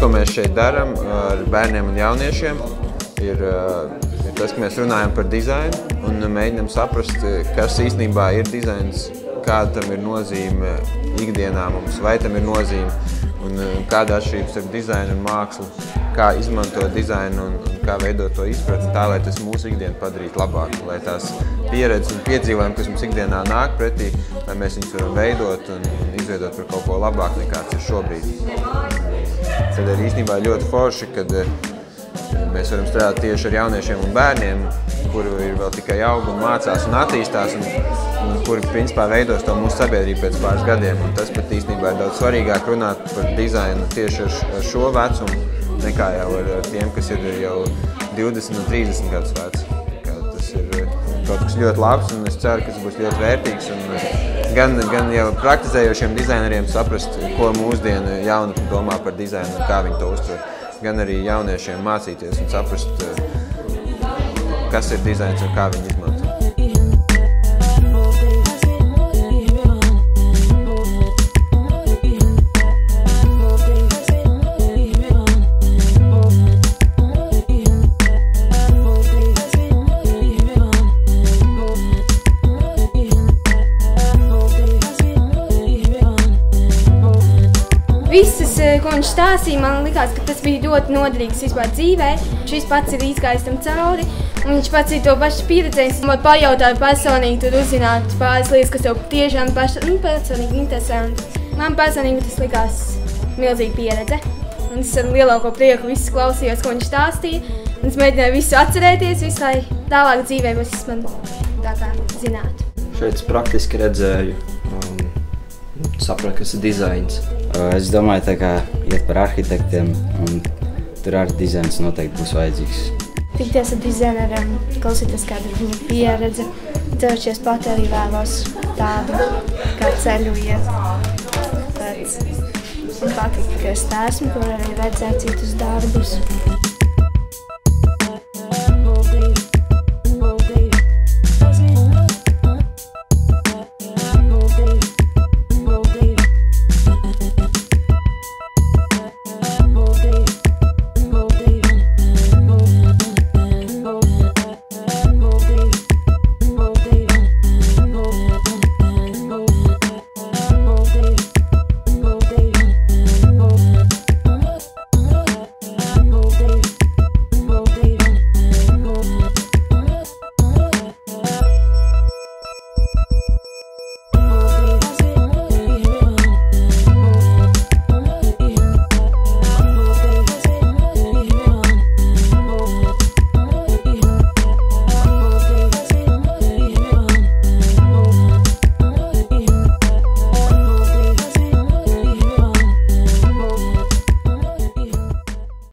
ko mēs šeit darām ar bērniem un jauniešiem, ir tas, ka mēs runājam par dizainu un mēģinām saprast, kas īstenībā ir dizains, kāda tam ir nozīme ikdienā mums, vai tam ir nozīme un kāda atšķirības ar dizainu un mākslu, kā izmantot dizainu un kā veidot to izpratni tā, lai tas mūsu ikdienu padarītu labāku, lai tās pieredzes un piedzīvojumi, kas mums ikdienā nāk pretī, lai mēs viņus varam veidot un izveidot par kaut ko labāku nekā tas ir šobrīd. Tad ir īstenībā ļoti forši, kad mēs varam strādāt tieši ar jauniešiem un bērniem, kuri ir vēl tikai aug un mācās un attīstās un kuri principā veidos to mūsu sabiedrību pēc pāris gadiem. Un tas pat īstenībā ir daudz svarīgāk runāt par dizainu tieši ar šo vecumu, nekā jau ar tiem, kas ir jau 20 un 30 gadus veci. Tas ir kaut kas ļoti labs un es ceru, ka tas būs ļoti vērtīgs. Un gan jau praktizējošiem dizaineriem saprast, ko mūsdienu jauni domā par dizainu un kā viņi to uztver. Gan arī jauniešiem mācīties un saprast, kas ir dizains un kā viņi izmanto. Visas, ko viņš stāstīja, man likās, ka tas bija ļoti noderīgs vispār dzīvē. Viņš pats ir izgājis tam cauri, un viņš pats ir to pašu pieredzējis. Man pajautāja personīgi, tur uzzināt pāris lietas, kas tev tiešām personīgi interesanti. Man personīgi tas likās milzīga pieredze. Un es ar lielāko prieku visu klausījos, ko viņš stāstīja. Un es mēģināju visu atcerēties, visu, lai tālāk dzīvē viss man tā kā zinātu. Šeit es praktiski redzēju, sapratu, kas ir dizains. Es domāju, tā kā iet par arhitektiem, un tur arī dizains noteikti būs vajadzīgs. Tikties ar dizaineriem, klausīties, kāda ir viņa pieredze. Ceļoties pat arī vēlos tādu, kā ceļu iet. Man patīk, ka es esmu, kur arī redzēt citus darbus.